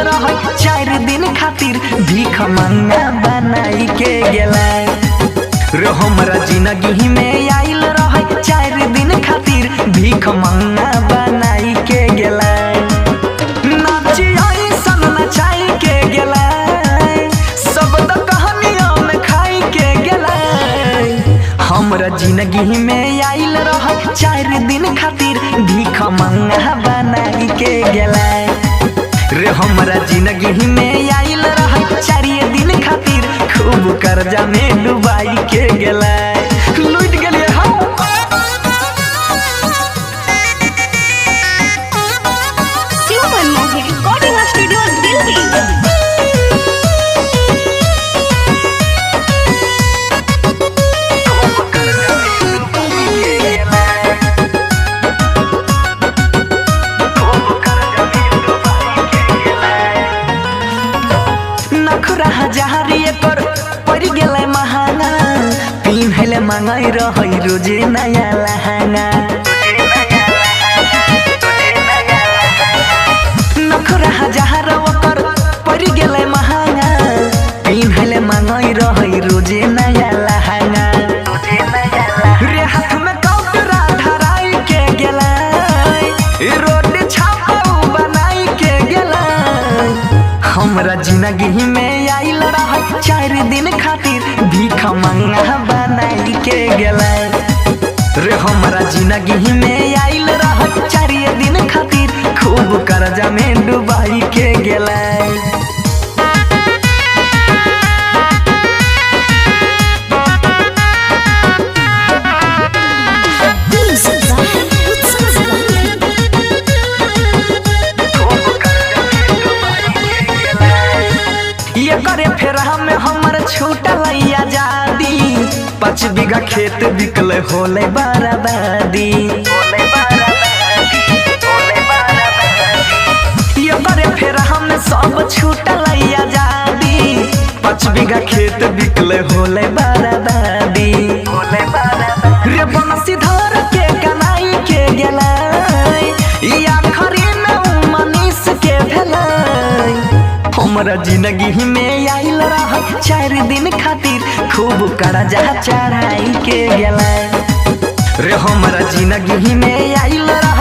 रह 4 दिन खातिर भीख मंगा बनाई के गेला रे हमरा जिंदगी में आइल रह 4 दिन खातिर भीख मंगा बनाई के गेला नाची ऐसन नचाई के गेला सब तो कहानियों में खाई के गेला हमरा जिंदगी में आइल रह 4 दिन खातिर भीख मंगा बनाई के गेला रे हमरा जिंदगी में आइल रह 4 दिन खातिर खूब कर्जा में डुबाई के गेला लूट गेलिए हम Super Movie Recording Studio Delhi. नखरा हजारिए पर पड़ गेलै महंगा पिन्हले मंगाई रही रोजे नया लहंगा नखरा हजार पर पड़ गेलै महंगा पिन्हले मंगाई रही रोजे नया लहंगा रे हाथ में कपड़ा धराई के गेलै रोड छापा बनाई के गेलै हमरा जिंदगी में आइल रह 4 दिन खातिर भीख मंगा बनाई के गेला रे हमरा जिंदगी में आइल रह 4 दिन खातिर खूब कर्जा में डुबाई के गेला ये करे फेर हमर छूटल आजादी 5 बीघा खेत बिकल होले बर्बादी ये करे फेर हम सब छूटल आजादी 5 बीघा खेत बिकल होले बर्बादी रे बनसी धर के कनाई के गेलै आखरी में मनीष के भेलै हमरा जिंदगी में आइल रह 4 दिन खातिर खूब कर्जा चढ़ाई के गेला रे हमरा जिंदगी में आइल रह